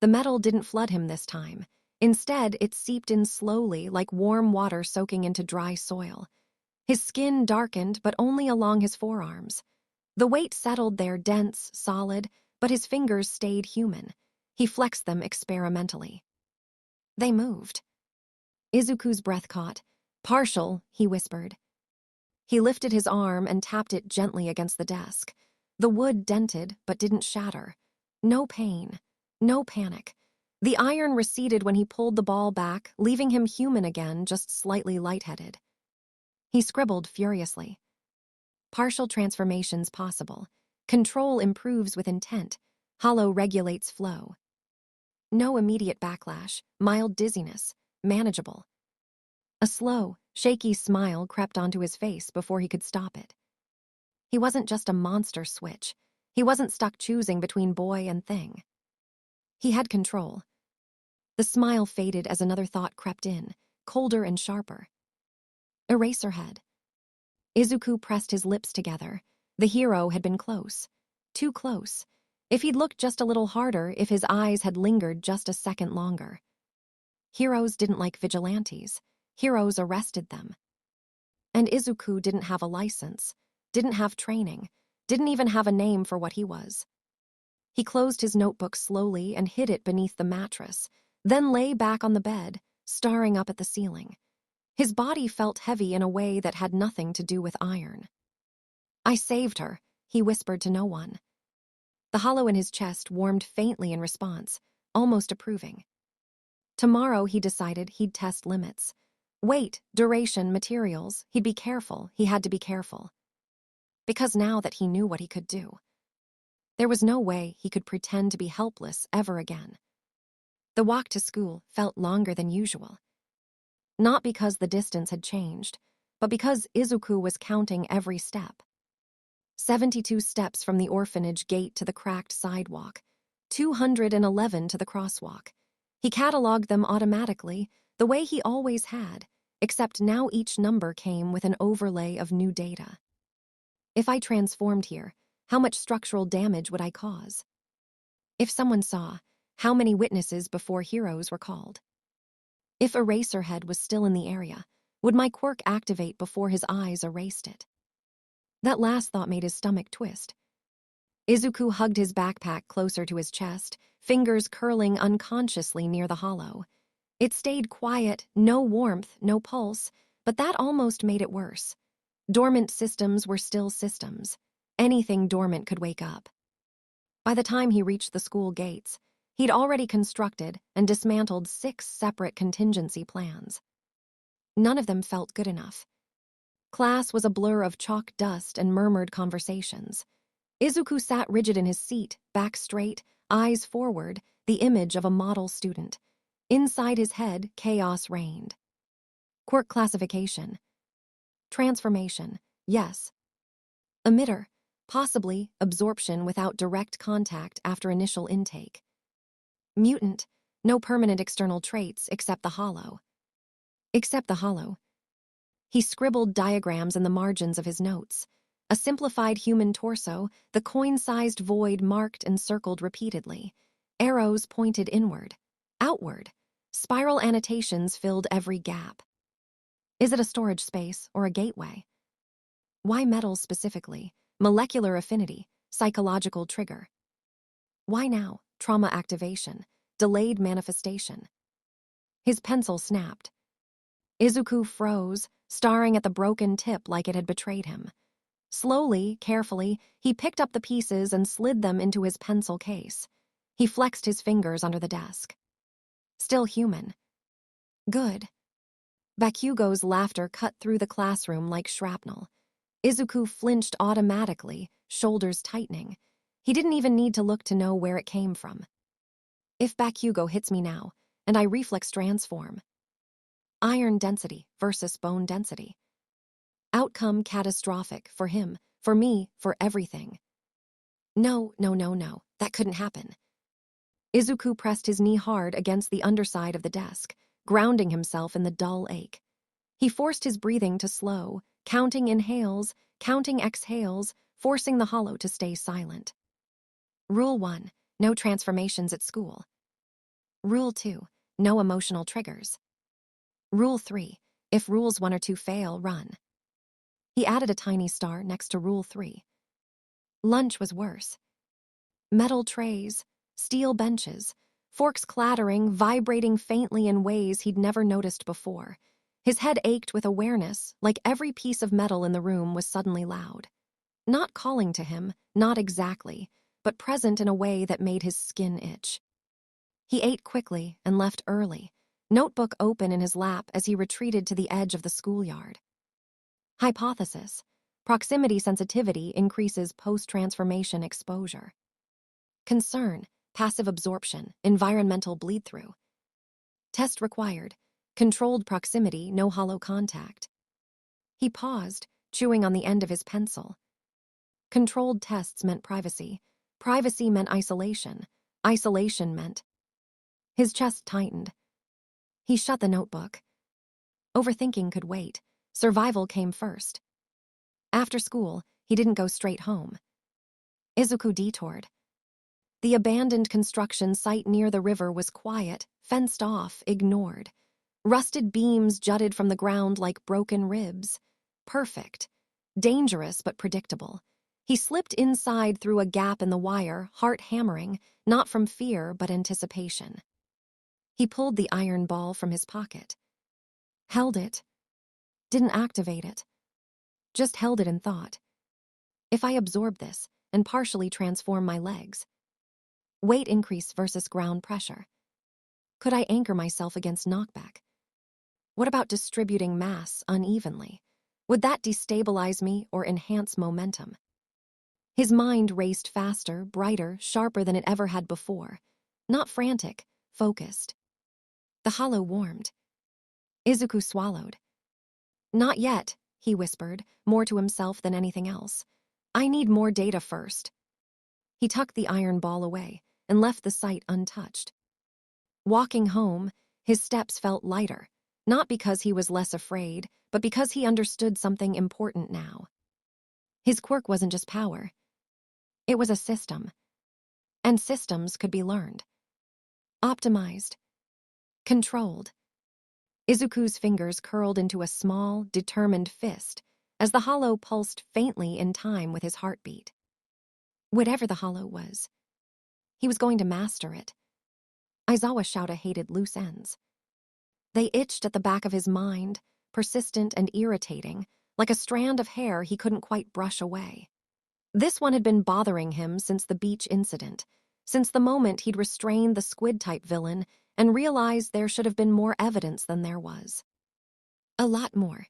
The metal didn't flood him this time. Instead, it seeped in slowly like warm water soaking into dry soil. His skin darkened, but only along his forearms. The weight settled there dense, solid, but his fingers stayed human. He flexed them experimentally. They moved. Izuku's breath caught. "Partial," he whispered. He lifted his arm and tapped it gently against the desk. The wood dented, but didn't shatter. No pain. No panic. The iron receded when he pulled the ball back, leaving him human again, just slightly lightheaded. He scribbled furiously. "Partial transformations possible. Control improves with intent. Hollow regulates flow. No immediate backlash, mild dizziness, manageable." A slow, shaky smile crept onto his face before he could stop it. He wasn't just a monster switch. He wasn't stuck choosing between boy and thing. He had control. The smile faded as another thought crept in, colder and sharper. Eraserhead. Izuku pressed his lips together. The hero had been close. Too close. If he'd looked just a little harder, if his eyes had lingered just a second longer. Heroes didn't like vigilantes. Heroes arrested them. And Izuku didn't have a license, didn't have training, didn't even have a name for what he was. He closed his notebook slowly and hid it beneath the mattress, then lay back on the bed, staring up at the ceiling. His body felt heavy in a way that had nothing to do with iron. "I saved her," he whispered to no one. The hollow in his chest warmed faintly in response, almost approving. Tomorrow, he decided, he'd test limits. Weight, duration, materials, he'd be careful, he had to be careful. Because now that he knew what he could do, there was no way he could pretend to be helpless ever again. The walk to school felt longer than usual. Not because the distance had changed, but because Izuku was counting every step. 72 steps from the orphanage gate to the cracked sidewalk, 211 to the crosswalk. He cataloged them automatically, the way he always had, except now each number came with an overlay of new data. If I transformed here, how much structural damage would I cause? If someone saw, how many witnesses before heroes were called? If Eraserhead was still in the area, would my quirk activate before his eyes erased it? That last thought made his stomach twist. Izuku hugged his backpack closer to his chest, fingers curling unconsciously near the hollow. It stayed quiet, no warmth, no pulse, but that almost made it worse. Dormant systems were still systems. Anything dormant could wake up. By the time he reached the school gates, he'd already constructed and dismantled 6 separate contingency plans. None of them felt good enough. Class was a blur of chalk dust and murmured conversations. Izuku sat rigid in his seat, back straight, eyes forward, the image of a model student. Inside his head, chaos reigned. Quirk classification. Transformation, yes. Emitter, possibly absorption without direct contact after initial intake. Mutant, no permanent external traits except the hollow. Except the hollow. He scribbled diagrams in the margins of his notes. A simplified human torso, the coin-sized void marked and circled repeatedly. Arrows pointed inward, outward. Spiral annotations filled every gap. Is it a storage space or a gateway? Why metals specifically? Molecular affinity, psychological trigger. Why now? Trauma activation, delayed manifestation. His pencil snapped. Izuku froze, staring at the broken tip like it had betrayed him. Slowly, carefully, he picked up the pieces and slid them into his pencil case. He flexed his fingers under the desk. Still human. Good. Bakugo's laughter cut through the classroom like shrapnel. Izuku flinched automatically, shoulders tightening. He didn't even need to look to know where it came from. If Bakugo hits me now, and I reflex transform. Iron density versus bone density. Outcome catastrophic for him, for me, for everything. No, that couldn't happen. Izuku pressed his knee hard against the underside of the desk, grounding himself in the dull ache. He forced his breathing to slow, counting inhales, counting exhales, forcing the hollow to stay silent. Rule 1. No transformations at school. Rule 2. No emotional triggers. Rule 3. If rules 1 or 2 fail, run. He added a tiny star next to Rule 3. Lunch was worse. Metal trays, steel benches, forks clattering, vibrating faintly in ways he'd never noticed before. His head ached with awareness, like every piece of metal in the room was suddenly loud. Not calling to him, not exactly, but present in a way that made his skin itch. He ate quickly and left early, notebook open in his lap as he retreated to the edge of the schoolyard. Hypothesis: proximity sensitivity increases post-transformation exposure. Concern: passive absorption, environmental bleed-through. Test required: controlled proximity, no hollow contact. He paused, chewing on the end of his pencil. Controlled tests meant privacy. Privacy meant isolation. Isolation meant... His chest tightened. He shut the notebook. Overthinking could wait. Survival came first. After school, he didn't go straight home. Izuku detoured. The abandoned construction site near the river was quiet, fenced off, ignored. Rusted beams jutted from the ground like broken ribs. Perfect. Dangerous but predictable. He slipped inside through a gap in the wire, heart hammering, not from fear but anticipation. He pulled the iron ball from his pocket. Held it. Didn't activate it. Just held it in thought. If I absorb this and partially transform my legs. Weight increase versus ground pressure. Could I anchor myself against knockback? What about distributing mass unevenly? Would that destabilize me or enhance momentum? His mind raced faster, brighter, sharper than it ever had before. Not frantic, focused. The hollow warmed. Izuku swallowed. Not yet, he whispered, more to himself than anything else. I need more data first. He tucked the iron ball away and left the site untouched. Walking home, his steps felt lighter, not because he was less afraid, but because he understood something important now. His quirk wasn't just power. It was a system. And systems could be learned. Optimized. Controlled. Izuku's fingers curled into a small, determined fist as the hollow pulsed faintly in time with his heartbeat. Whatever the hollow was, he was going to master it. Aizawa Shouta hated loose ends. They itched at the back of his mind, persistent and irritating, like a strand of hair he couldn't quite brush away. This one had been bothering him since the beach incident, since the moment he'd restrained the squid-type villain and realized there should have been more evidence than there was. A lot more.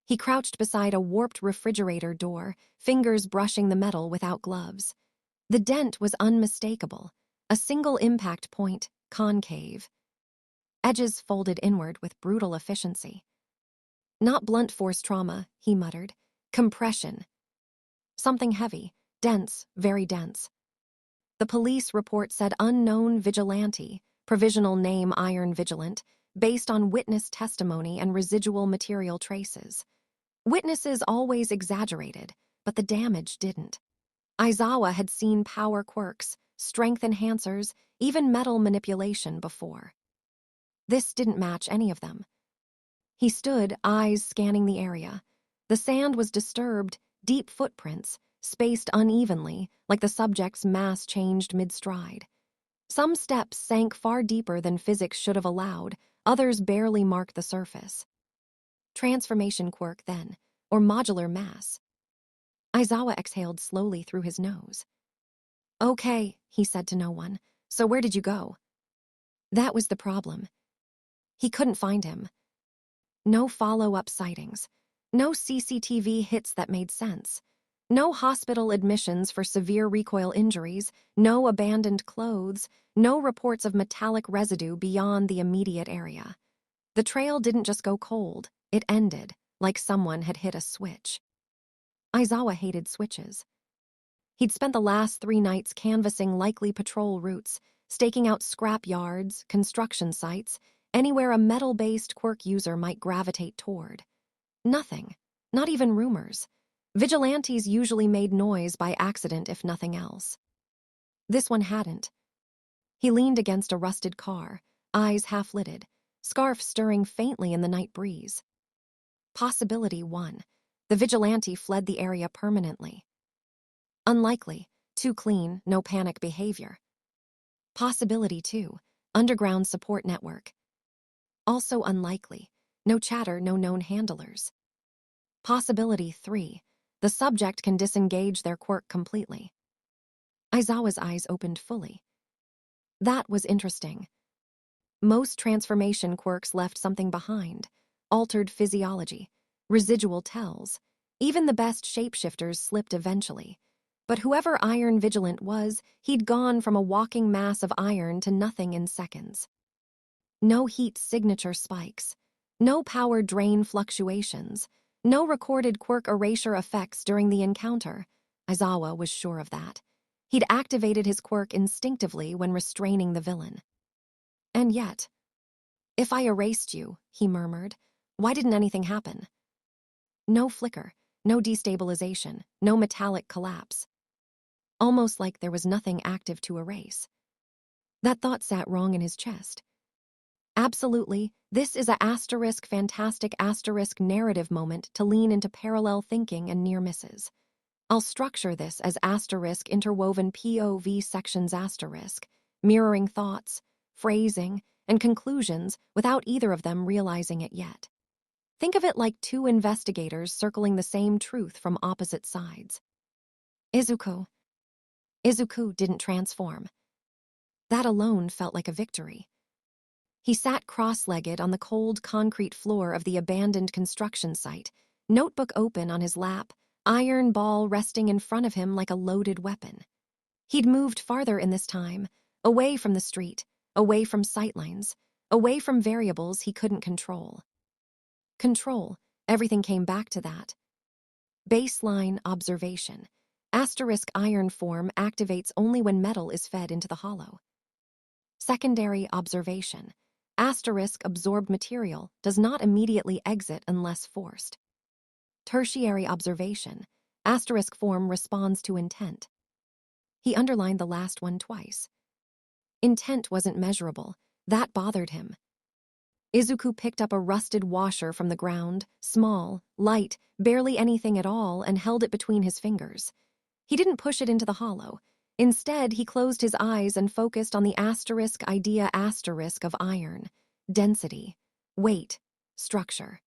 He crouched beside a warped refrigerator door, fingers brushing the metal without gloves. The dent was unmistakable, a single impact point, concave. Edges folded inward with brutal efficiency. Not blunt force trauma, he muttered. Compression. Something heavy, dense, very dense. The police report said unknown vigilante, provisional name Iron Vigilant, based on witness testimony and residual material traces. Witnesses always exaggerated, but the damage didn't. Aizawa had seen power quirks, strength enhancers, even metal manipulation before. This didn't match any of them. He stood, eyes scanning the area. The sand was disturbed, deep footprints, spaced unevenly, like the subject's mass changed mid-stride. Some steps sank far deeper than physics should have allowed, others barely marked the surface. Transformation quirk, then, or modular mass. Aizawa exhaled slowly through his nose. Okay, he said to no one. So where did you go? That was the problem. He couldn't find him. No follow-up sightings. No CCTV hits that made sense. No hospital admissions for severe recoil injuries. No abandoned clothes. No reports of metallic residue beyond the immediate area. The trail didn't just go cold. It ended, like someone had hit a switch. Aizawa hated switches. He'd spent the last 3 nights canvassing likely patrol routes, staking out scrap yards, construction sites, anywhere a metal-based quirk user might gravitate toward. Nothing. Not even rumors. Vigilantes usually made noise by accident if nothing else. This one hadn't. He leaned against a rusted car, eyes half-lidded, scarf stirring faintly in the night breeze. Possibility 1. The vigilante fled the area permanently. Unlikely, too clean, no panic behavior. Possibility 2. Underground support network. Also unlikely, no chatter, no known handlers. Possibility 3. The subject can disengage their quirk completely. Aizawa's eyes opened fully. That was interesting. Most transformation quirks left something behind. Altered physiology, residual tells. Even the best shapeshifters slipped eventually. But whoever Iron Vigilant was, he'd gone from a walking mass of iron to nothing in seconds. No heat signature spikes. No power drain fluctuations. No recorded quirk erasure effects during the encounter. Aizawa was sure of that. He'd activated his quirk instinctively when restraining the villain. And yet, "If I erased you," he murmured, "why didn't anything happen?" No flicker, no destabilization, no metallic collapse. Almost like there was nothing active to erase. That thought sat wrong in his chest. Absolutely, this is a fantastic narrative moment to lean into parallel thinking and near misses. I'll structure this as interwoven POV sections mirroring thoughts, phrasing, and conclusions without either of them realizing it yet. Think of it like two investigators circling the same truth from opposite sides. Izuku didn't transform. That alone felt like a victory. He sat cross-legged on the cold concrete floor of the abandoned construction site, notebook open on his lap, iron ball resting in front of him like a loaded weapon. He'd moved farther in this time, away from the street, away from sightlines, away from variables he couldn't control. Everything came back to that. Baseline observation. Iron form activates only when metal is fed into the hollow. Secondary observation. Absorbed material does not immediately exit unless forced. Tertiary observation. Form responds to intent. He underlined the last one twice. Intent wasn't measurable. That bothered him. Izuku picked up a rusted washer from the ground, small, light, barely anything at all, and held it between his fingers. He didn't push it into the hollow. Instead, he closed his eyes and focused on the idea of iron. Density, weight, structure.